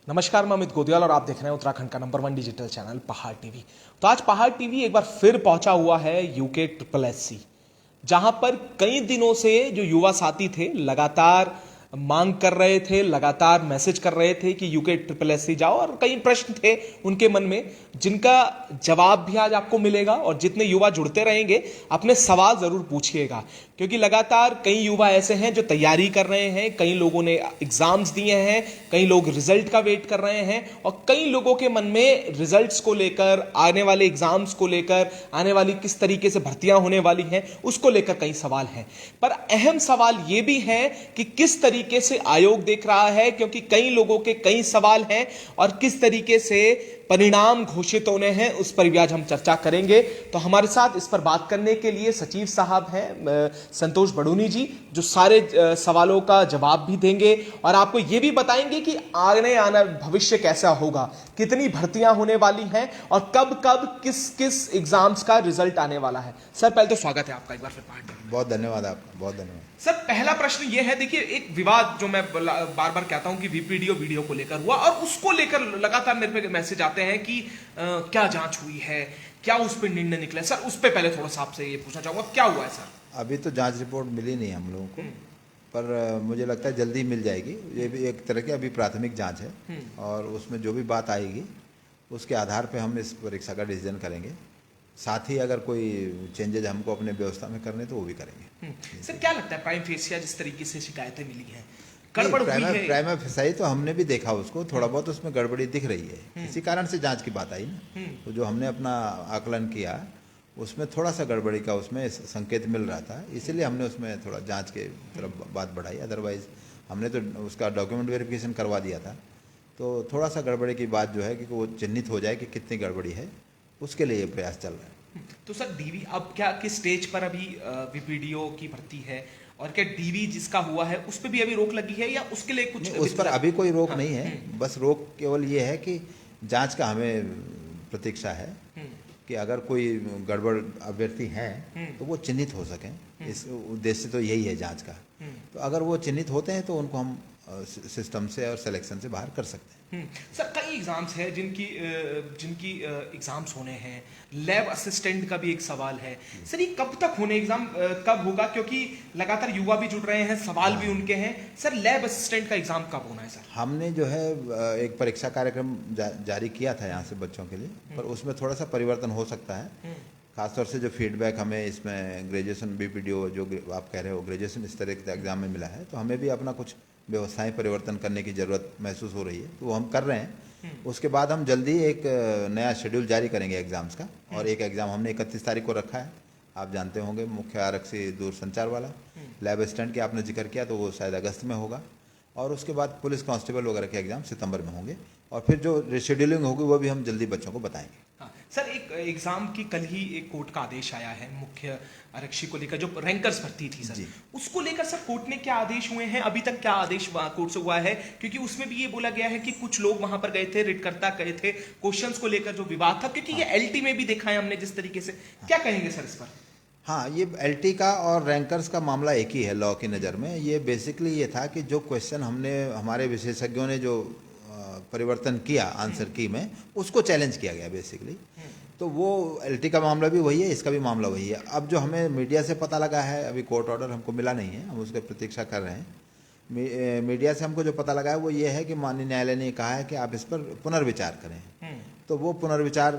नमस्कार, मैं अमित गोदियाल और आप देख रहे हैं उत्तराखंड का नंबर 1 डिजिटल चैनल पहाड़ टीवी। तो आज पहाड़ टीवी एक बार फिर पहुंचा हुआ है यूके SSSC, जहां पर कई दिनों से जो युवा साथी थे लगातार मांग कर रहे थे, लगातार मैसेज कर रहे थे कि यूके SSSC जाओ, और कई प्रश्न थे उनके मन में जिनका जवाब भी आज आपको मिलेगा। और जितने युवा जुड़ते रहेंगे अपने सवाल जरूर पूछिएगा, क्योंकि लगातार कई युवा ऐसे हैं जो तैयारी कर रहे हैं, कई लोगों ने एग्जाम्स दिए हैं, कई लोग रिजल्ट का वेट कर रहे हैं, और कई लोगों के मन में रिजल्ट्स को लेकर, आने वाले एग्जाम्स को लेकर, आने वाली किस तरीके से भर्तियां होने वाली हैं उसको लेकर कई सवाल हैं। पर अहम सवाल यह भी है कि किस तरीके से आयोग देख रहा है, क्योंकि कई लोगों के कई सवाल हैं, और किस तरीके से परिणाम घोषित होने हैं उस पर भी आज हम चर्चा करेंगे। तो हमारे साथ इस पर बात करने के लिए सचिव साहब हैं संतोष बड़ूनी जी, जो सारे सवालों का जवाब भी देंगे और आपको यह भी बताएंगे कि आने आना भविष्य कैसा होगा, कितनी भर्तियां होने वाली हैं और कब कब किस किस एग्जाम्स का रिजल्ट आने वाला है। सर, पहले तो स्वागत है आपका एक बार फिर पार्टी में। बहुत धन्यवाद आपका, बहुत धन्यवाद। सर, पहला प्रश्न यह है, देखिए एक विवाद जो मैं बार बार कहता हूं कि वीडियो को लेकर हुआ, और उसको लेकर लगातार मेरे पे मैसेज आते हैं कि क्या जांच हुई है, क्या उस पर निर्णय निकला है। सर, उस पर पहले थोड़ा सा आपसे ये पूछना चाहूंगा, क्या हुआ है सर? अभी तो जांच रिपोर्ट मिली नहीं हम लोगों को, पर मुझे लगता है जल्दी मिल जाएगी। ये भी एक तरह की अभी प्राथमिक जांच है, और उसमें जो भी बात आएगी उसके आधार पे हम इस परीक्षा का डिसीजन करेंगे। साथ ही अगर कोई चेंजेज हमको अपने व्यवस्था में करने तो वो भी करेंगे। सर, क्या लगता है प्राइम फेसिया जिस तरीके से शिकायतें मिली हैं, गड़बड़ हुई है? प्राइम फेसिया तो हमने भी देखा उसको, थोड़ा बहुत उसमें गड़बड़ी दिख रही है, इसी कारण से जांच की बात आई ना। तो जो हमने अपना आकलन किया उसमें थोड़ा सा गड़बड़ी का उसमें संकेत मिल रहा था, इसीलिए हमने उसमें थोड़ा जांच के तरफ बात बढ़ाई। अदरवाइज हमने तो उसका डॉक्यूमेंट वेरिफिकेशन करवा दिया था। तो थोड़ा सा गड़बड़ी की बात जो है कि वो चिन्हित हो जाए कि कितनी गड़बड़ी है, उसके लिए प्रयास चल रहा है। तो सर, डीवी अब क्या किस स्टेज पर अभी वीपीडीओ की भर्ती है, और क्या डीवी जिसका हुआ है उस पर भी अभी रोक लगी है, या उसके लिए कुछ? उस पर अभी कोई रोक नहीं है, बस रोक केवल ये है कि जांच का हमें प्रतीक्षा है कि अगर कोई गड़बड़ अभ्यर्थी हैं तो वो चिन्हित हो सकें। इस उद्देश्य तो यही है जांच का। तो अगर वो चिन्हित होते हैं तो उनको हम सिस्टम से और सिलेक्शन से बाहर कर सकते हैं। सर, कई एग्जाम्स हैं जिनकी एग्जाम्स होने हैं। लैब असिस्टेंट का भी एक सवाल है। सर, ये कब तक होने एग्जाम, कब होगा? क्योंकि लगातार युवा भी जुड़ रहे हैं, सवाल भी उनके हैं। सर, लैब असिस्टेंट का एग्जाम कब होना है? सर, हमने जो है एक परीक्षा कार्यक्रम जारी किया था यहाँ से बच्चों के लिए, पर उसमें थोड़ा सा परिवर्तन हो सकता है। खासतौर से जो फीडबैक हमें इसमें ग्रेजुएशन बीपीडीओ जो आप कह रहे हो ग्रेजुएशन इस तरह के एग्जाम में मिला है, तो हमें भी अपना कुछ व्यवस्थाएं परिवर्तन करने की ज़रूरत महसूस हो रही है, तो वो हम कर रहे हैं। उसके बाद हम जल्दी एक नया शेड्यूल जारी करेंगे एग्ज़ाम्स का, और एक एग्ज़ाम हमने 31 तारीख को रखा है, आप जानते होंगे, मुख्य आरक्षी दूरसंचार वाला। लैब असिस्टेंट की आपने जिक्र किया तो वो शायद अगस्त में होगा, और उसके बाद पुलिस कांस्टेबल वगैरह के एग्ज़ाम सितंबर में होंगे, और फिर जो रिशेड्यूलिंग होगी वो भी हम जल्दी बच्चों को बताएंगे। हाँ, सर, एक एग्जाम की कल ही एक कोर्ट का आदेश आया है मुख्य आरक्षी को लेकर, जो रैंकर्स भर्ती थी सर, उसको लेकर सर कोर्ट ने क्या आदेश हुए हैं? अभी तक क्या आदेश कोर्ट से हुआ है? क्योंकि उसमें भी ये बोला गया है कि कुछ लोग वहां पर गए थे, रिटकर्ता गए थे, क्वेश्चंस को लेकर जो विवाद था, क्योंकि ये एलटी में भी देखा है हमने जिस तरीके से। क्या कहेंगे सर इस पर? हाँ, ये एलटी का और रैंकर्स का मामला एक ही है लॉ की नज़र में। ये बेसिकली ये था कि जो क्वेश्चन हमने हमारे विशेषज्ञों ने जो परिवर्तन किया आंसर की में, उसको चैलेंज किया गया बेसिकली। तो वो एलटी का मामला भी वही है, इसका भी मामला वही है। अब जो हमें मीडिया से पता लगा है, अभी कोर्ट ऑर्डर हमको मिला नहीं है, हम उसकी प्रतीक्षा कर रहे हैं। मीडिया से हमको जो पता लगा है वो ये है कि माननीय न्यायालय ने कहा है कि आप इस पर पुनर्विचार करें। तो वो पुनर्विचार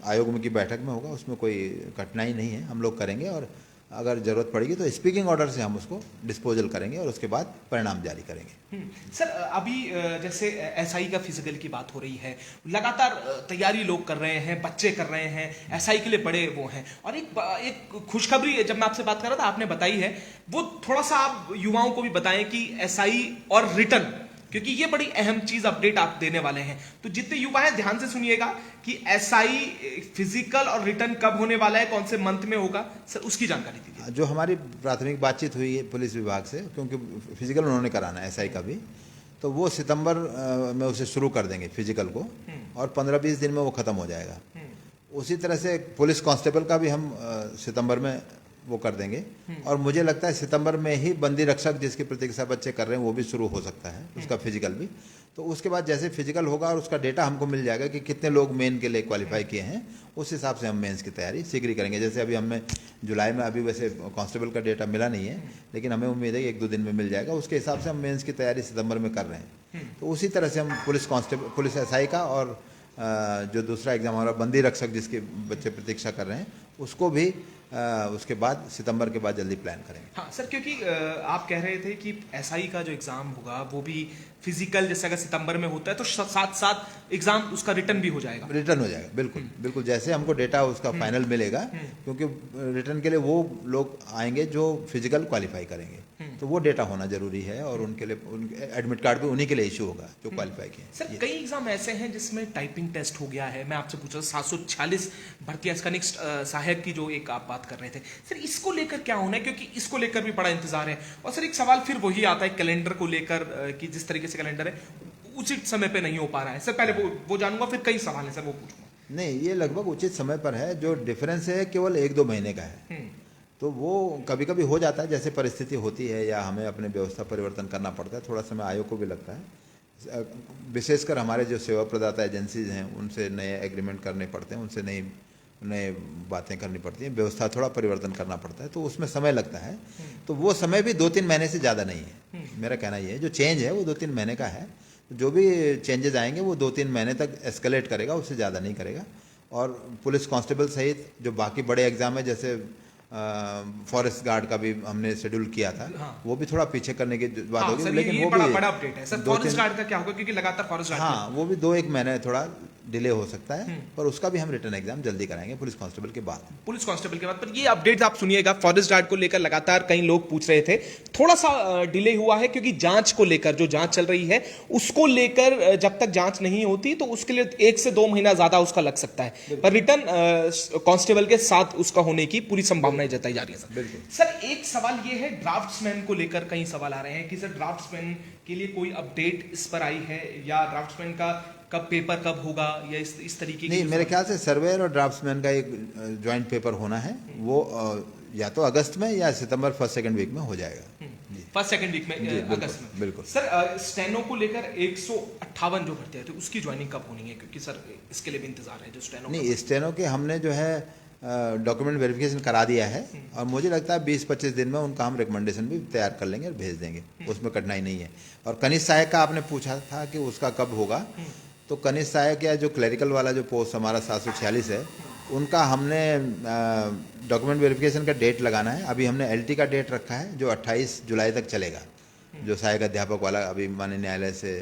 आयोग की बैठक में होगा, उसमें कोई कठिनाई नहीं है, हम लोग करेंगे, और अगर जरूरत पड़ेगी तो स्पीकिंग ऑर्डर से हम उसको डिस्पोजल करेंगे और उसके बाद परिणाम जारी करेंगे। सर, अभी जैसे एसआई का फिजिकल की बात हो रही है, लगातार तैयारी लोग कर रहे हैं, बच्चे कर रहे हैं, एसआई के लिए बड़े वो हैं, और एक खुशखबरी जब मैं आपसे बात कर रहा था आपने बताई है, वो थोड़ा सा आप युवाओं को भी बताएं कि एसआई और रिटर्न, क्योंकि ये बड़ी अहम चीज अपडेट आप देने वाले हैं। तो जितने युवा हैं ध्यान से सुनिएगा कि एसआई फिजिकल और रिटर्न कब होने वाला है, कौन से मंथ में होगा, सर उसकी जानकारी दीजिए। जो हमारी प्राथमिक बातचीत हुई है पुलिस विभाग से, क्योंकि फिजिकल उन्होंने कराना है एसआई का भी, तो वो सितंबर में उसे शुरू कर देंगे फिजिकल को, और 15-20 दिन में वो खत्म हो जाएगा। उसी तरह से पुलिस कांस्टेबल का भी हम सितंबर में वो कर देंगे। और मुझे लगता है सितंबर में ही बंदी रक्षक जिसकी प्रतीक्षा बच्चे कर रहे हैं वो भी शुरू हो सकता है, उसका फिजिकल भी। तो उसके बाद जैसे फिजिकल होगा और उसका डेटा हमको मिल जाएगा कि कितने लोग मेन के लिए क्वालिफाई किए हैं, उस हिसाब से हम मेंस की तैयारी शीघ्र ही करेंगे। जैसे अभी हमें जुलाई में, अभी वैसे कांस्टेबल का डेटा मिला नहीं है, लेकिन हमें उम्मीद है कि 1-2 दिन में मिल जाएगा। उसके हिसाब से हम मेंस की तैयारी सितंबर में कर रहे हैं। तो उसी तरह से हम पुलिस कांस्टेबल, पुलिस एसआई का और जो दूसरा एग्जाम हमारा बंदी रक्षक जिसके बच्चे प्रतीक्षा कर रहे हैं उसको भी उसके बाद सितंबर के बाद जल्दी प्लान करेंगे। हाँ सर, क्योंकि आप कह रहे थे कि एसआई का जो एग्जाम होगा वो भी फिजिकल जैसे अगर सितंबर में होता है तो साथ साथ एग्जाम उसका रिटर्न भी हो जाएगा। रिटर्न हो जाएगा, बिल्कुल बिल्कुल, जैसे हमको डेटा उसका फाइनल मिलेगा, क्योंकि रिटर्न के लिए वो लोग आएंगे जो फिजिकल क्वालिफाई करेंगे, तो वो डेटा होना जरूरी है। और उनके लिए एडमिट कार्ड भी उन्हीं के लिए इशू होगा जो क्वालिफाई किए। सर कई एग्जाम ऐसे हैं जिसमें टाइपिंग टेस्ट हो गया है। मैं आपसे पूछ रहा हूँ 746 भर्ती कनिष्ठ सहायक की जो एक आप बात कर रहे थे, सर इसको लेकर क्या होना है, क्योंकि इसको लेकर भी बड़ा इंतजार है। और सर एक सवाल फिर वही आता है कैलेंडर को लेकर कि जिस तरीके से कैलेंडर है उचित समय पे नहीं हो पा रहा है। सर पहले वो जानूंगा, फिर कई सवाल है सर वो पूछूंगा। नहीं, ये लगभग उचित समय पर है। जो डिफरेंस है केवल 1-2 महीने का है, तो वो कभी कभी हो जाता है जैसे परिस्थिति होती है, या हमें अपने व्यवस्था परिवर्तन करना पड़ता है, थोड़ा समय आयोग को भी लगता है। विशेषकर हमारे जो सेवा प्रदाता एजेंसीज हैं उनसे नए एग्रीमेंट करने पड़ते हैं, उनसे नए बातें करनी पड़ती हैं, व्यवस्था थोड़ा परिवर्तन करना पड़ता है, तो उसमें समय लगता है। तो वो समय भी 2-3 महीने से ज़्यादा नहीं है। मेरा कहना ये है, जो चेंज है वो 2-3 महीने का है। जो भी चेंजेस आएंगे वो 2-3 महीने तक एस्केलेट करेगा, उससे ज़्यादा नहीं करेगा। और पुलिस कांस्टेबल सहित जो बाकी बड़े एग्जाम है, जैसे फॉरेस्ट गार्ड का भी हमने शेड्यूल किया था, वो भी थोड़ा पीछे करने की बात होगी, लेकिन वो भी बड़ा अपडेट है सर। फॉरेस्ट गार्ड का क्या होगा, क्योंकि लगातार फॉरेस्ट गार्ड, हाँ, वो भी 2-1 महीने थोड़ा डिले हो सकता है, पर उसका भी हम रिटर्न एग्जाम जल्दी कराएंगे पुलिस कांस्टेबल के बाद। पुलिस कांस्टेबल के बाद। पर ये अपडेट आप सुनिएगा, फॉरेस्ट गार्ड को लेकर लगातार कई लोग पूछ रहे थे, थोड़ा सा डिले हुआ है क्योंकि जांच को लेकर, जो जांच चल रही है उसको लेकर जब तक जांच नहीं होती तो उसके लिए 1 से 2 महीना ज्यादा उसका लग सकता है। पर रिटर्न कांस्टेबल के साथ उसका होने की पूरी संभावनाएं जताई जा रही है सर। सर एक सवाल ये है, ड्राफ्ट्समैन को लेकर कई सवाल आ रहे हैं कि सर ड्राफ्ट्समैन के लिए कोई अपडेट इस पर आई है, या ड्राफ्ट्समैन का कब पेपर कब होगा, या इस तरीके की? नहीं, मेरे ख्याल से सर्वेयर और ड्राफ्ट्समैन का एक ज्वाइंट पेपर होना है, वो या तो अगस्त में या सितंबर 1st-2nd वीक में हो जाएगा। 1st-2nd वीक में, अगस्त में। बिल्कुल। सर स्टेनो को लेकर 158 जो भर्ती थी उसकी ज्वाइनिंग कब होनी है, क्योंकि सर इसके लिए भी इंतजार है जो स्टेनो। नहीं, स्टेनो के हमने जो है डॉक्यूमेंट वेरिफिकेशन करा दिया है, और मुझे लगता है 20-25 दिन में उनका हम रिकमेंडेशन भी तैयार कर लेंगे और भेज देंगे, उसमें कठिनाई नहीं है। और कनिष्ठ सहायक का आपने पूछा था कि उसका कब होगा, तो कनिष्ठ सहायक या जो क्लरिकल वाला जो पोस्ट हमारा 746 है, उनका हमने डॉक्यूमेंट वेरिफिकेशन का डेट लगाना है। अभी हमने एलटी का डेट रखा है जो 28 जुलाई तक चलेगा। जो सहायक अध्यापक वाला अभी माननीय न्यायालय से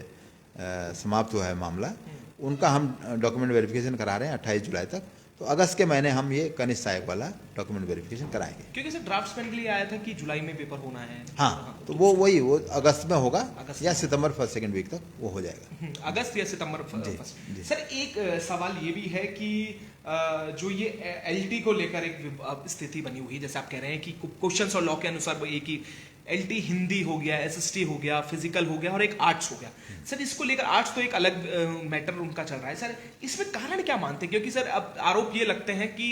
समाप्त हुआ है मामला, उनका हम डॉक्यूमेंट वेरिफिकेशन करा रहे हैं 28 जुलाई तक। तो अगस्त के महीने हम ये कनिष्ठ सहायक वाला डॉक्यूमेंट वेरिफिकेशन कराएंगे। क्योंकि सर ड्राफ्ट्समैन के लिए आया था कि जुलाई में पेपर होना है। हाँ, तो वो अगस्त में होगा, या सितंबर 1st-2nd वीक तक वो हो जाएगा। अगस्त या सितंबर 1st। सर एक सवाल ये भी है कि जो ये एलटी को लेकर एक स्थिति बनी हुई, जैसे आप कह रहे हैं कि क्वेश्चंस और लॉ के अनुसार वो एक ही एलटी हिंदी हो गया, एसएसटी हो गया, फिजिकल हो गया और एक आर्ट्स हो गया। सर इसको लेकर आर्ट्स तो एक अलग मैटर उनका चल रहा है। सर इसमें कारण क्या मानते हैं, क्योंकि सर अब आरोप ये लगते हैं कि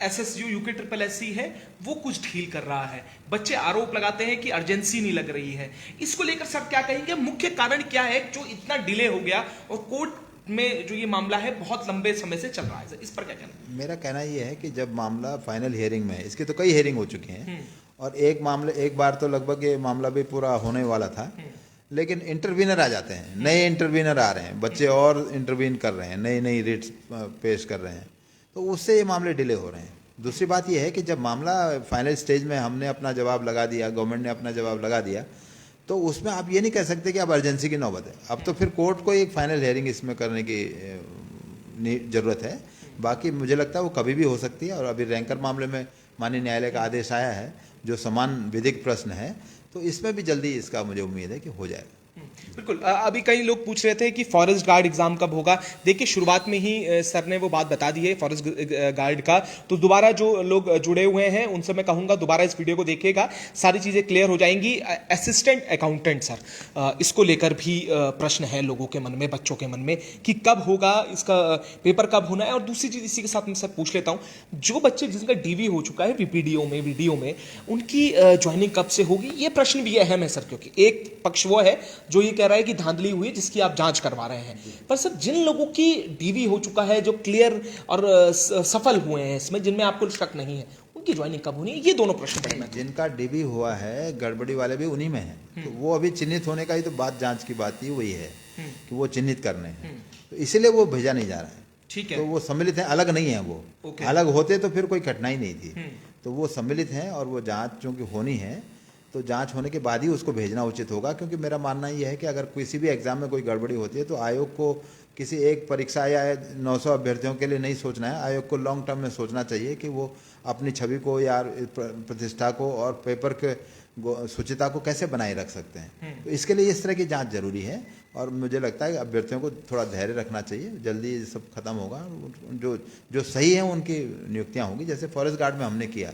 एसएसयू यूके SSSC है वो कुछ ढील कर रहा है। बच्चे आरोप लगाते हैं कि अर्जेंसी नहीं लग रही है। इसको लेकर सर क्या कहेंगे, मुख्य कारण क्या है जो इतना डिले हो गया और कोर्ट में जो ये मामला है बहुत लंबे समय से चल रहा है? सर इस पर क्या कहना है? मेरा कहना ये है कि जब मामला फाइनल हियरिंग में है, इसकी तो कई हियरिंग हो चुकी हैं, और एक बार तो लगभग ये मामला भी पूरा होने वाला था, लेकिन इंटरवीनर आ जाते हैं, नए इंटरवीनर आ रहे हैं, बच्चे और इंटरवीन कर रहे हैं, नई रिट्स पेश कर रहे हैं, तो उससे ये मामले डिले हो रहे हैं। दूसरी बात ये है कि जब मामला फाइनल स्टेज में हमने अपना जवाब लगा दिया, गवर्नमेंट ने अपना जवाब लगा दिया, तो उसमें आप ये नहीं कह सकते कि अब अर्जेंसी की नौबत है। अब तो फिर कोर्ट को एक फाइनल हियरिंग इसमें करने की ज़रूरत है। बाकी मुझे लगता है वो कभी भी हो सकती है, और अभी रैंकर मामले में माननीय न्यायालय का आदेश आया है जो समान विधिक प्रश्न है, तो इसमें भी जल्दी इसका मुझे उम्मीद है कि हो जाएगा। बिल्कुल। अभी कई लोग पूछ रहे थे कि फॉरेस्ट गार्ड एग्जाम कब होगा। देखिए, शुरुआत में ही सर ने वो बात बता दी है फॉरेस्ट गार्ड का। तो दोबारा जो लोग जुड़े हुए हैं उनसे मैं कहूंगा दोबारा इस वीडियो को देखिएगा, सारी चीजें क्लियर हो जाएंगी। असिस्टेंट अकाउंटेंट सर, इसको लेकर भी प्रश्न है लोगों के मन में, बच्चों के मन में कि कब होगा इसका, पेपर कब होना है। और दूसरी चीज इसी के साथ मैं सर पूछ लेता हूं, जो बच्चे जिनका डीवी हो चुका है वीपीडीओ में, वीडियो में, उनकी ज्वाइनिंग कब से होगी, ये प्रश्न भी अहम है सर। क्योंकि एक पक्ष वो है जो ये कह रहा है कि धांधली हुई जिसकी आप जांच करवा रहे हैं, पर सर जिन लोगों की डीवी हो चुका है, जो क्लियर और सफल हुए हैं इसमें, जिनमें आपको शक नहीं है, उनकी ज्वाइनिंग कब होनी है, ये दोनों प्रश्न बड़े महत्वपूर्ण। जिनका डीबी हुआ है, गड़बड़ी वाले भी उन्हीं में है, तो वो अभी चिन्हित होने का ही तो बात, जांच की बात ही वही है कि वो चिन्हित करने हैं, तो इसीलिए वो भेजा नहीं जा रहा है। ठीक है, तो वो सम्मिलित हैं, अलग नहीं है वो। अलग होते तो फिर कोई कठिनाई नहीं थी। तो वो सम्मिलित हैं और वो जांच चूंकि होनी है, तो जांच होने के बाद ही उसको भेजना उचित होगा। क्योंकि मेरा मानना ये है कि अगर किसी भी एग्जाम में कोई गड़बड़ी होती है तो आयोग को किसी एक परीक्षा या 900 अभ्यर्थियों के लिए नहीं सोचना है। आयोग को लॉन्ग टर्म में सोचना चाहिए कि वो अपनी छवि को या प्रतिष्ठा को और पेपर के शुचिता को कैसे बनाए रख सकते हैं। तो इसके लिए इस तरह की जांच जरूरी है और मुझे लगता है कि अभ्यर्थियों को थोड़ा धैर्य रखना चाहिए। जल्दी ये सब खत्म होगा, जो जो सही है उनकी नियुक्तियां होंगी। जैसे फॉरेस्ट गार्ड में हमने किया,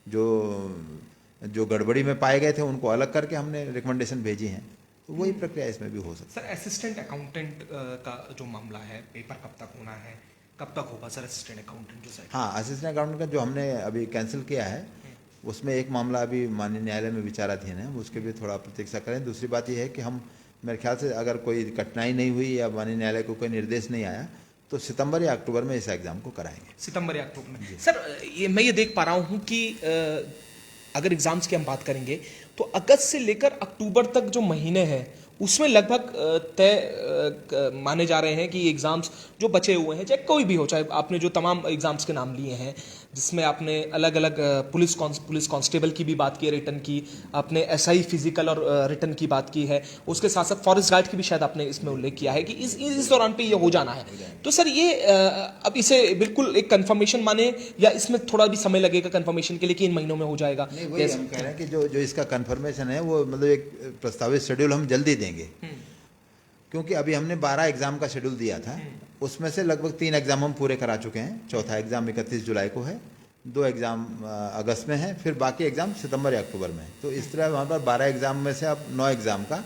जो गड़बड़ी में पाए गए थे उनको अलग करके हमने रिकमेंडेशन भेजी हैं, तो वही प्रक्रिया इसमें भी हो सकती है। सर असिस्टेंट अकाउंटेंट का जो मामला है, पेपर कब तक होना है, कब तक होगा सर असिस्टेंट अकाउंटेंट जो साइड? हाँ, असिस्टेंट अकाउंटेंट का जो हमने अभी कैंसिल किया है, उसमें एक मामला अभी माननीय न्यायालय में विचाराधीन है, उसके भी थोड़ा प्रतीक्षा करें। दूसरी बात यह है कि हम, मेरे ख्याल से अगर कोई कठिनाई नहीं हुई या माननीय न्यायालय को कोई निर्देश नहीं आया तो सितंबर या अक्टूबर में इस एग्जाम को कराएंगे। सितंबर या अक्टूबर में। सर मैं ये देख पा रहा हूँ कि अगर एग्जाम्स की हम बात करेंगे तो अगस्त से लेकर अक्टूबर तक जो महीने हैं उसमें लगभग तय माने जा रहे हैं कि एग्जाम्स जो बचे हुए हैं, चाहे कोई भी हो, चाहे आपने जो तमाम एग्जाम्स के नाम लिए हैं, जिसमें आपने अलग अलग पुलिस कांस्टेबल की भी बात की है, रिटर्न की, आपने एसआई फिजिकल और रिटर्न की बात की है, उसके साथ साथ फॉरेस्ट गार्ड की भी शायद आपने इसमें उल्लेख किया है कि इस दौरान पे ये हो जाना है। तो सर ये अब इसे बिल्कुल एक कंफर्मेशन माने या इसमें थोड़ा भी समय लगेगा कंफर्मेशन के लिए कि इन महीनों में हो जाएगा? नहीं, वही हम कह रहे हैं कि जो इसका कंफर्मेशन है वो मतलब एक प्रस्तावित शेड्यूल हम जल्दी देंगे। क्योंकि अभी हमने 12 एग्जाम का शेड्यूल दिया था, उसमें से लगभग 3 एग्जाम हम पूरे करा चुके हैं। चौथा एग्जाम 31 जुलाई को है, 2 एग्जाम अगस्त में है, फिर बाकी एग्जाम सितंबर या अक्टूबर में है। तो इस तरह वहाँ पर 12 एग्जाम में से अब 9 एग्जाम का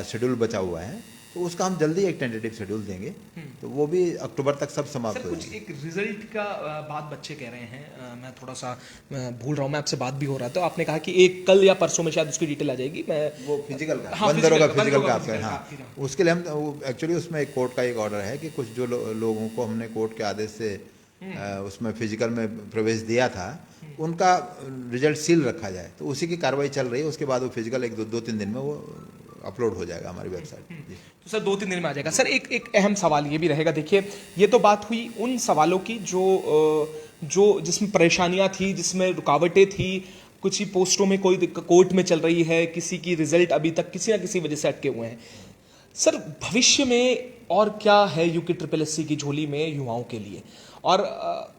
शेड्यूल बचा हुआ है, तो उसका हम जल्दी एक टेंटेटिव शेड्यूल देंगे, तो वो भी अक्टूबर तक सब समाप्त हो कुछ एक रिजल्ट का बात बच्चे कह रहे हैं, मैं थोड़ा सा भूल रहा हूँ, मैं आपसे बात भी हो रहा था, तो आपने कहा कि एक कल या परसों में शायद उसकी डिटेल आ जाएगी। मैं वो फिजिकल का, हाँ, फिजिकल का आपका, हाँ, उसके लिए हम एक्चुअली उसमें एक कोर्ट का एक ऑर्डर है कि कुछ जो लोगों को हमने कोर्ट के आदेश से उसमें फिजिकल में प्रवेश दिया था, उनका रिजल्ट सील रखा जाए, तो उसी की कार्रवाई चल रही है। उसके बाद वो फिजिकल एक 2-3 दिन में वो अपलोड हो जाएगा हमारी वेबसाइट। तो सर 2-3 दिन में आ जाएगा। सर एक अहम सवाल ये भी रहेगा, देखिए ये तो बात हुई उन सवालों की जो जिसमें परेशानियां थी, जिसमें रुकावटें थी, कुछ ही पोस्टों में कोई कोर्ट में चल रही है, किसी की रिजल्ट अभी तक किसी ना किसी वजह से अटके हुए हैं। सर भविष्य में और क्या है यूके SSS की झोली में युवाओं के लिए, और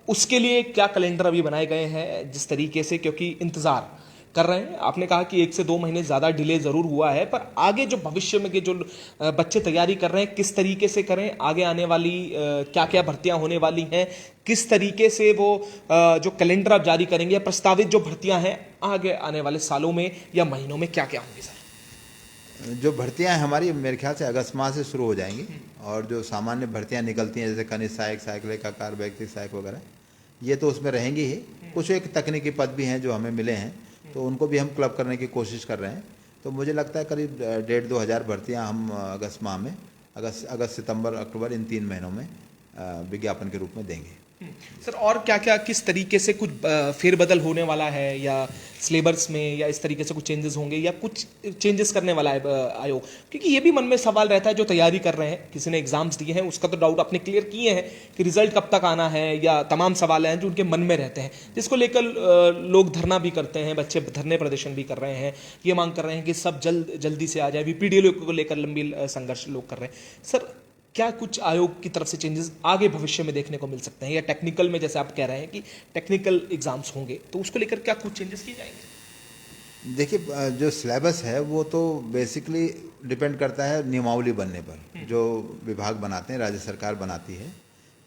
उसके लिए क्या कैलेंडर अभी बनाए गए हैं जिस तरीके से, क्योंकि इंतजार कर रहे हैं, आपने कहा कि 1 से 2 महीने ज़्यादा डिले ज़रूर हुआ है, पर आगे जो भविष्य में के जो बच्चे तैयारी कर रहे हैं किस तरीके से करें, आगे आने वाली क्या क्या भर्तियां होने वाली हैं, किस तरीके से वो जो कैलेंडर आप जारी करेंगे, प्रस्तावित जो भर्तियां हैं आगे आने वाले सालों में या महीनों में क्या क्या होंगी सर? जो भर्तियां हैं हमारी मेरे ख्याल से अगस्त माह से शुरू हो जाएंगी, और जो सामान्य भर्तियां निकलती हैं जैसे खनिज सहायक, सहायक लेखाकार, व्यक्तिगत सहायक वगैरह, ये तो उसमें रहेंगी ही। कुछ एक तकनीकी पद भी हैं जो हमें मिले हैं, तो उनको भी हम क्लब करने की कोशिश कर रहे हैं। तो मुझे लगता है करीब 1,500-2 हज़ार भर्तियाँ हम अगस्त माह में, अगस्त सितंबर अक्टूबर इन 3 महीनों में विज्ञापन के रूप में देंगे। सर और क्या क्या किस तरीके से कुछ फेरबदल होने वाला है, या सिलेबस में या इस तरीके से कुछ चेंजेस होंगे, या कुछ चेंजेस करने वाला है आयोग? क्योंकि ये भी मन में सवाल रहता है जो तैयारी कर रहे हैं, किसी ने एग्जाम्स दिए हैं, उसका तो डाउट आपने क्लियर किए हैं कि रिजल्ट कब तक आना है, या तमाम सवाल हैं जो उनके मन में रहते हैं, जिसको लेकर लोग धरना भी करते हैं, बच्चे धरने प्रदर्शन भी कर रहे हैं, ये मांग कर रहे हैं कि सब जल्दी से आ जाए, वीपीडीओ को लेकर लंबी संघर्ष लोग कर रहे हैं। सर क्या कुछ आयोग की तरफ से चेंजेस आगे भविष्य में देखने को मिल सकते हैं, या टेक्निकल में जैसे आप कह रहे हैं कि टेक्निकल एग्जाम्स होंगे, तो उसको लेकर क्या कुछ चेंजेस किए जाएंगे? देखिए जो सिलेबस है वो तो बेसिकली डिपेंड करता है नियमावली बनने पर, जो विभाग बनाते हैं, राज्य सरकार बनाती है,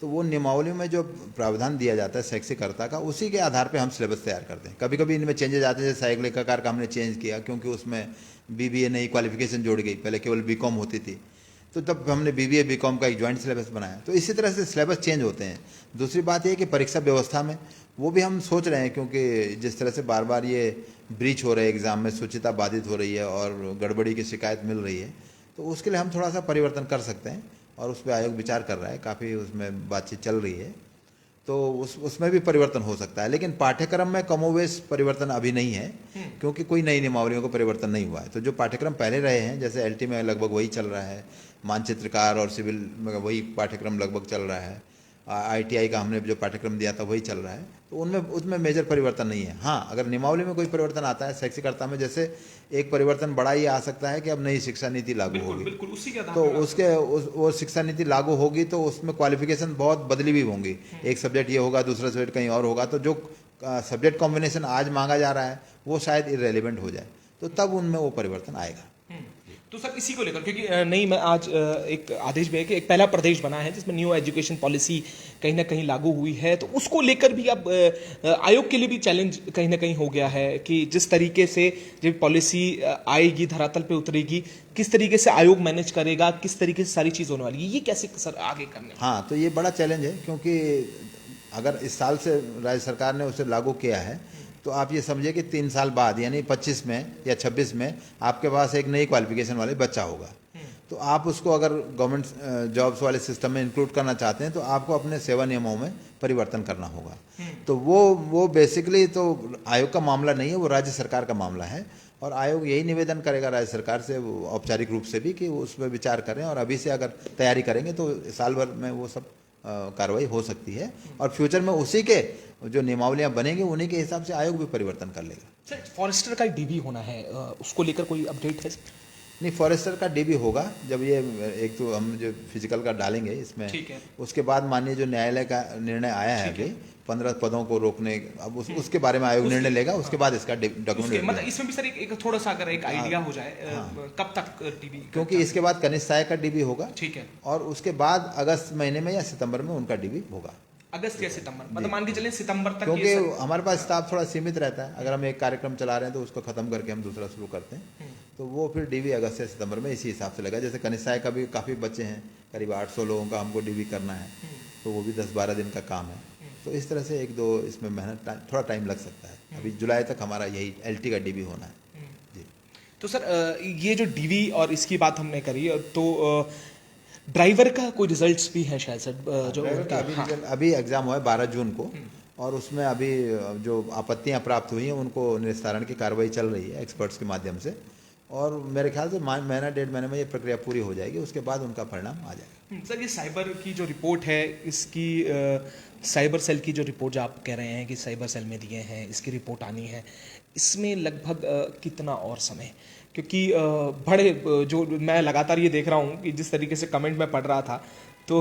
तो वो नियमावली में जो प्रावधान दिया जाता है शैक्षिकर्ता का, उसी के आधार पे हम सिलेबस तैयार करते हैं। कभी कभी इनमें चेंजेस आते हैं, जैसे सहायक लेखाकार का हमने चेंज किया क्योंकि उसमें बीबीए नई क्वालिफिकेशन जोड़ गई, पहले केवल बीकॉम होती थी, तो तब हमने बीबीए बीकॉम का एक ज्वाइंट सिलेबस बनाया। तो इसी तरह से सिलेबस चेंज होते हैं। दूसरी बात ये कि परीक्षा व्यवस्था में वो भी हम सोच रहे हैं, क्योंकि जिस तरह से बार बार ये ब्रीच हो रहे हैं एग्ज़ाम में, शुचिता बाधित हो रही है और गड़बड़ी की शिकायत मिल रही है, तो उसके लिए हम थोड़ा सा परिवर्तन कर सकते हैं और उस पर आयोग विचार कर रहा है, काफ़ी उसमें बातचीत चल रही है, तो उसमें भी परिवर्तन हो सकता है। लेकिन पाठ्यक्रम में कमोवेश परिवर्तन अभी नहीं है, क्योंकि कोई नई नियमावलियों का परिवर्तन नहीं हुआ है। तो जो पाठ्यक्रम पहले रहे हैं, जैसे एलटी में लगभग वही चल रहा है, मानचित्रकार और सिविल में वही पाठ्यक्रम लगभग चल रहा है, आईटीआई का हमने जो पाठ्यक्रम दिया था वही चल रहा है, तो उसमें मेजर परिवर्तन नहीं है। हाँ, अगर नियमावली में कोई परिवर्तन आता है शैक्षिकर्ता में, जैसे एक परिवर्तन बड़ा ये आ सकता है कि अब नई शिक्षा नीति लागू होगी, बिल्कुल उसी के आधार तो पे वो शिक्षा नीति लागू होगी तो उसमें क्वालिफिकेशन बहुत बदली भी होंगी। एक सब्जेक्ट ये होगा, दूसरा सब्जेक्ट कहीं और होगा, तो जो सब्जेक्ट कॉम्बिनेशन आज मांगा जा रहा है वो शायद इरेलीवेंट हो जाए, तो तब उनमें वो परिवर्तन आएगा। तो सर इसी को लेकर, क्योंकि नहीं, मैं आज एक आदेश भी है कि एक पहला प्रदेश बना है जिसमें न्यू एजुकेशन पॉलिसी कहीं ना कहीं लागू हुई है, तो उसको लेकर भी अब आयोग के लिए भी चैलेंज कहीं ना कहीं हो गया है कि जिस तरीके से जब पॉलिसी आएगी, धरातल पे उतरेगी, किस तरीके से आयोग मैनेज करेगा, किस तरीके से सारी चीज़ होने वाली है, ये कैसे सर आगे करने। हाँ, तो ये बड़ा चैलेंज है, क्योंकि अगर इस साल से राज्य सरकार ने उसे लागू किया है, तो आप ये समझिए कि 3 साल बाद यानी 25 में या 26 में आपके पास एक नई क्वालिफिकेशन वाले बच्चा होगा, तो आप उसको अगर गवर्नमेंट जॉब्स वाले सिस्टम में इंक्लूड करना चाहते हैं तो आपको अपने सेवा नियमों में परिवर्तन करना होगा। तो वो बेसिकली तो आयोग का मामला नहीं है, वो राज्य सरकार का मामला है, और आयोग यही निवेदन करेगा राज्य सरकार से औपचारिक रूप से भी कि वो उस पर विचार करें, और अभी से अगर तैयारी करेंगे तो साल भर में वो सब कार्रवाई हो सकती है, और फ्यूचर में उसी के जो नियमावलियां बनेंगी उन्हीं के हिसाब से आयोग भी परिवर्तन कर लेगा। सर फॉरेस्टर का डीबी होना है, उसको लेकर कोई अपडेट है? नहीं, फॉरेस्टर का डीबी होगा जब ये एक तो हम जो फिजिकल का डालेंगे इसमें, ठीक है। उसके बाद माननीय जो न्यायालय का निर्णय आया है अभी 15 पदों को रोकने, अब उसके बारे में आयोग निर्णय लेगा, उसके बाद इसका डॉक्यूमेंट, मतलब इसमें भी सर एक थोड़ा सा अगर एक आइडिया हो जाए कब तक डीबी, क्योंकि इसके बाद कनिष्ठ सहायक का डीबी होगा, ठीक है, और उसके बाद अगस्त महीने में या सितंबर में उनका डीबी होगा। अगस्त या सितंबर, मतलब मान के चलें सितंबर तक, क्योंकि हमारे पास स्टाफ थोड़ा सीमित रहता है, अगर हम एक कार्यक्रम चला रहे हैं तो उसको खत्म करके हम दूसरा शुरू करते हैं, तो वो फिर डीवी अगस्त से सितंबर में इसी हिसाब से लगा। जैसे कनिष्ठ सहायक का भी काफ़ी बच्चे हैं, करीब 800 लोगों का हमको डीवी करना है, तो वो भी 10-12 दिन का काम है, तो इस तरह से 1-2 इसमें मेहनत, थोड़ा टाइम लग सकता है। अभी जुलाई तक हमारा यही एलटी का डीवी होना है जी। तो सर ये जो डीवी और इसकी बात हमने करी, तो ड्राइवर का कोई रिजल्ट्स भी है शायद सर, जो अभी एग्जाम हुआ है 12 जून को, और उसमें अभी जो आपत्तियां प्राप्त हुई हैं उनको निस्तारण की कार्रवाई चल रही है एक्सपर्ट्स के माध्यम से, और मेरे ख्याल से महीना 1.5 महीने में ये प्रक्रिया पूरी हो जाएगी, उसके बाद उनका परिणाम आ जाएगा। सर ये साइबर की जो रिपोर्ट है, इसकी साइबर सेल की जो रिपोर्ट जो आप कह रहे हैं कि साइबर सेल में दिए हैं, इसकी रिपोर्ट आनी है, इसमें लगभग कितना और समय, क्योंकि बड़े जो मैं लगातार ये देख रहा हूँ कि जिस तरीके से कमेंट में पढ़ रहा था, तो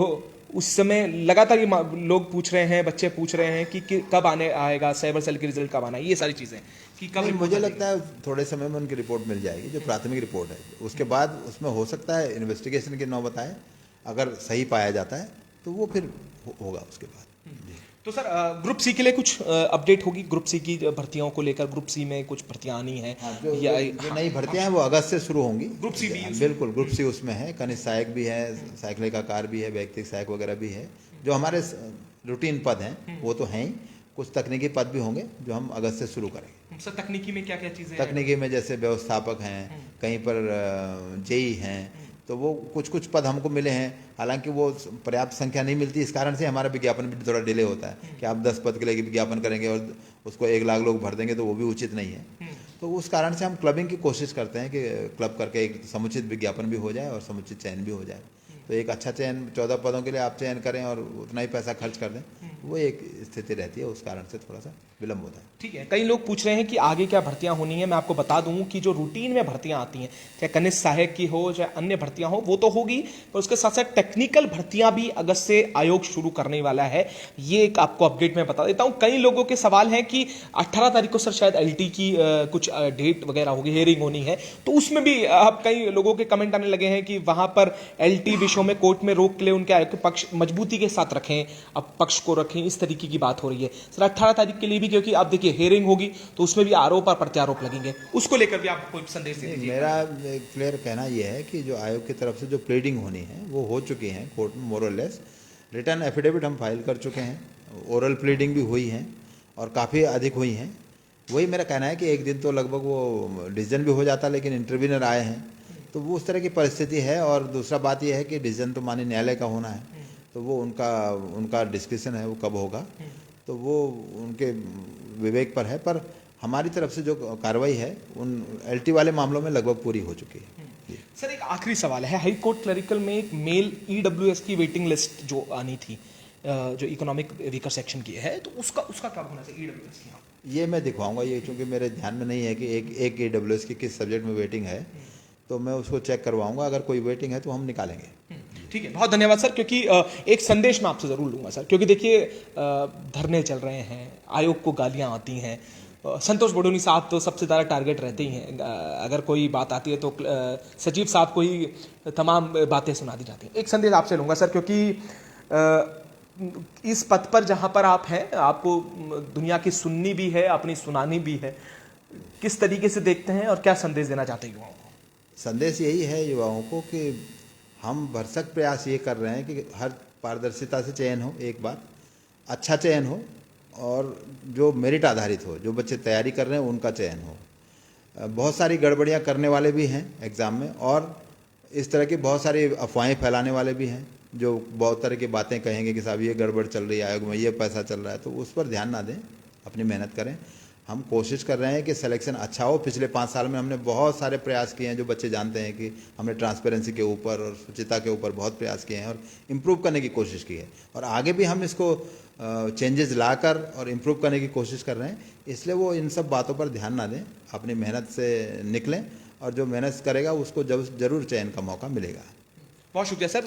उस समय लगातार ये लोग पूछ रहे हैं, बच्चे पूछ रहे हैं कि कब आएगा साइबर सेल की रिजल्ट, कब आना है, ये सारी चीज़ें कि कब। मुझे लगता है थोड़े समय में उनकी रिपोर्ट मिल जाएगी, जो प्राथमिक रिपोर्ट है, उसके बाद उसमें हो सकता है इन्वेस्टिगेशन की नौबत आए, अगर सही पाया जाता है तो वो फिर होगा उसके बाद। तो सर ग्रुप सी के लिए कुछ अपडेट होगी, ग्रुप सी की भर्तियों को लेकर, ग्रुप सी में कुछ भर्तियां आनी है, जो नई भर्तियां हैं वो अगस्त से शुरू होंगी। ग्रुप सी भी, बिल्कुल ग्रुप सी उसमें है, कनिष्ठ सहायक भी है, सहायक लेखाकार भी है, व्यक्तिगत सहायक वगैरह भी है, जो हमारे रूटीन पद हैं वो तो हैं ही, कुछ तकनीकी पद भी होंगे जो हम अगस्त से शुरू करेंगे। सर तकनीकी में क्या क्या चीज़ें? तकनीकी में जैसे व्यवस्थापक हैं, कहीं पर जेई हैं, तो वो कुछ पद हमको मिले हैं, हालांकि वो पर्याप्त संख्या नहीं मिलती, इस कारण से हमारा विज्ञापन भी थोड़ा डिले होता है कि आप 10 पद के लिए विज्ञापन करेंगे और उसको 1 लाख लोग भर देंगे तो वो भी उचित नहीं है। तो उस कारण से हम क्लबिंग की कोशिश करते हैं कि क्लब करके एक समुचित विज्ञापन भी हो जाए और समुचित चयन भी हो जाए। तो एक अच्छा चयन 14 पदों के लिए आप चयन करें और उतना ही पैसा खर्च कर दें, वो एक स्थिति रहती है, उस कारण से थोड़ा सा विलम्ब होता है। ठीक है, कई लोग पूछ रहे हैं कि आगे क्या भर्तियां होनी है। मैं आपको बता दूं कि जो रूटीन में भर्तियां आती हैं, चाहे कनिष्ठ सहायक की हो चाहे अन्य भर्तियां हो, वो तो होगी, पर उसके साथ साथ टेक्निकल भर्तियां भी अगस्त से आयोग शुरू करने वाला है। ये एक आपको अपडेट मैं बता देता हूं। कई लोगों के सवाल हैं कि 18 तारीख को सर शायद एलटी की कुछ डेट वगैरह होगी, हियरिंग होनी है, तो उसमें भी अब कई लोगों के कमेंट आने लगे हैं कि वहां पर एलटी विषयों में कोर्ट में रोक के लिए उनके आयोग के पक्ष मजबूती के साथ रखें, अब पक्ष को रखें, इस तरीके की बात हो रही है सर 18 तारीख के लिए भी, क्योंकि आप देखिए हियरिंग होगी तो उसमें भी आरोप और प्रत्यारोप लगेंगे, उसको लेकर भी आप कोई संदेश दे दीजिए। मेरा क्लियर कहना यह है कि जो आयोग की तरफ से जो प्लीडिंग होनी है वो हो चुकी है कोर्ट में, मोर और लेस। रिटर्न एफिडेविट हम फाइल कर चुके हैं, ओरल प्लीडिंग भी हुई है और काफ़ी अधिक हुई हैं। वही मेरा कहना है कि एक दिन तो लगभग वो डिसीजन भी हो जाता, लेकिन इंटरव्यूनर आए हैं तो वो उस तरह की परिस्थिति है। और दूसरा बात यह है कि डिसीजन तो माननीय न्यायालय का होना है, तो वो उनका डिस्कशन है, वो कब होगा तो वो उनके विवेक पर है। पर हमारी तरफ से जो कार्रवाई है उन एलटी वाले मामलों में लगभग पूरी हो चुकी है। सर एक आखिरी सवाल है, हाई कोर्ट क्लरिकल में एक मेल ईडब्ल्यूएस की वेटिंग लिस्ट जो आनी थी, जो इकोनॉमिक वीकर सेक्शन की है, तो उसका क्या होना चाहिए ईडब्ल्यूएस की? हाँ, ये मैं दिखवाऊंगा, ये चूंकि मेरे ध्यान में नहीं है कि एक ईडब्ल्यूएस की किस सब्जेक्ट में वेटिंग है, तो मैं उसको चेक करवाऊंगा। अगर कोई वेटिंग है तो हम निकालेंगे। ठीक है, बहुत धन्यवाद सर। क्योंकि एक संदेश मैं आपसे जरूर लूंगा सर, क्योंकि देखिए धरने चल रहे हैं, आयोग को गालियां आती हैं, संतोष बडोनी साहब तो सबसे ज़्यादा टारगेट रहते ही हैं। अगर कोई बात आती है तो सचिव साहब को ही तमाम बातें सुना दी जाती हैं। एक संदेश आपसे लूंगा सर, क्योंकि इस पद पर जहां पर आप हैं, आपको दुनिया की सुननी भी है, अपनी सुनानी भी है, किस तरीके से देखते हैं और क्या संदेश देना चाहते हैं युवाओं को? संदेश यही है युवाओं को कि हम भरसक प्रयास ये कर रहे हैं कि हर पारदर्शिता से चयन हो, एक बार अच्छा चयन हो, और जो मेरिट आधारित हो, जो बच्चे तैयारी कर रहे हैं उनका चयन हो। बहुत सारी गड़बड़ियां करने वाले भी हैं एग्ज़ाम में, और इस तरह की बहुत सारी अफवाहें फैलाने वाले भी हैं जो बहुत तरह की बातें कहेंगे कि साहब ये गड़बड़ चल रही है आयोग में, ये पैसा चल रहा है, तो उस पर ध्यान ना दें, अपनी मेहनत करें। हम कोशिश कर रहे हैं कि सिलेक्शन अच्छा हो। पिछले 5 साल में हमने बहुत सारे प्रयास किए हैं, जो बच्चे जानते हैं कि हमने ट्रांसपेरेंसी के ऊपर और शुचिता के ऊपर बहुत प्रयास किए हैं और इम्प्रूव करने की कोशिश की है, और आगे भी हम इसको चेंजेस लाकर और इम्प्रूव करने की कोशिश कर रहे हैं। इसलिए वो इन सब बातों पर ध्यान ना दें, अपनी मेहनत से निकलें, और जो मेहनत करेगा उसको जरूर चयन का मौका मिलेगा। बहुत शुक्रिया सर।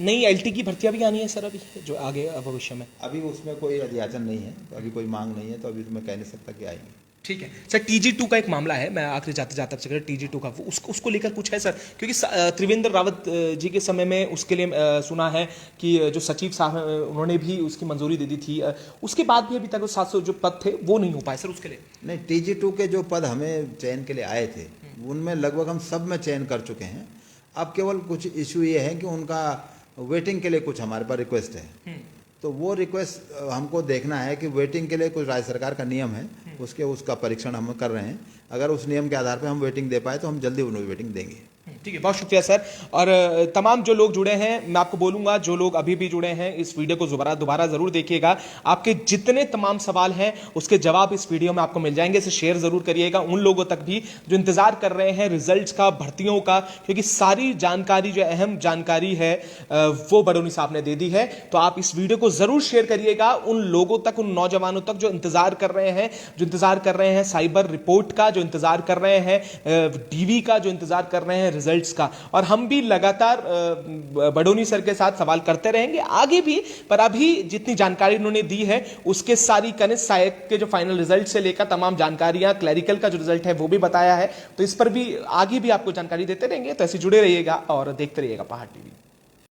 नई एलटी की भर्तियां भी आनी है सर अभी, जो आगे भविष्य में? अभी उसमें कोई अध्याचन नहीं है, तो अभी कोई मांग नहीं है, तो अभी तो मैं कह नहीं सकता कि आएंगे। ठीक है सर। TG2 का एक मामला है, मैं आखिरी जाते जाते आपसे TG2 का उसको लेकर कुछ है सर? क्योंकि त्रिवेंद्र रावत जी के समय में उसके लिए सुना है कि जो सचिव साहब हैं उन्होंने भी उसकी मंजूरी दे दी थी, उसके बाद भी अभी तक 700 जो पद थे वो नहीं हो पाए सर उसके लिए। नहीं, TG2 के जो पद हमें चयन के लिए आए थे उनमें लगभग हम सब में चयन कर चुके हैं। अब केवल कुछ इशू ये है कि उनका वेटिंग के लिए कुछ हमारे पास रिक्वेस्ट है, तो वो रिक्वेस्ट हमको देखना है कि वेटिंग के लिए कुछ राज्य सरकार का नियम है, उसका परीक्षण हम कर रहे हैं। अगर उस नियम के आधार पर हम वेटिंग दे पाए तो हम जल्दी उन्हें वेटिंग देंगे। ठीक है, बहुत शुक्रिया सर। और तमाम जो लोग जुड़े हैं, मैं आपको बोलूंगा, जो लोग अभी भी जुड़े हैं इस वीडियो को दोबारा जरूर देखिएगा। आपके जितने तमाम सवाल हैं उसके जवाब इस वीडियो में आपको मिल जाएंगे। इसे शेयर जरूर करिएगा उन लोगों तक भी जो इंतजार कर रहे हैं रिजल्ट्स का, भर्तियों का, क्योंकि सारी जानकारी, जो अहम जानकारी है वो बडोनी साहब ने दे दी है। तो आप इस वीडियो को जरूर शेयर करिएगा उन लोगों तक, उन नौजवानों तक जो इंतजार कर रहे हैं साइबर रिपोर्ट का, जो इंतजार कर रहे हैं डीवी का, जो इंतजार कर रहे हैं रिजल्ट्स का। और हम भी लगातार बडोनी सर के साथ सवाल करते रहेंगे आगे भी, पर अभी जितनी जानकारी उन्होंने दी है उसके सारी कनिष्ठ सहायक के जो फाइनल रिजल्ट से लेकर तमाम जानकारियां, क्लैरिकल का जो रिजल्ट है वो भी बताया है, तो इस पर भी आगे भी आपको जानकारी देते रहेंगे। तो ऐसे जुड़े रहिएगा और देखते रहिएगा पहाड़ टीवी।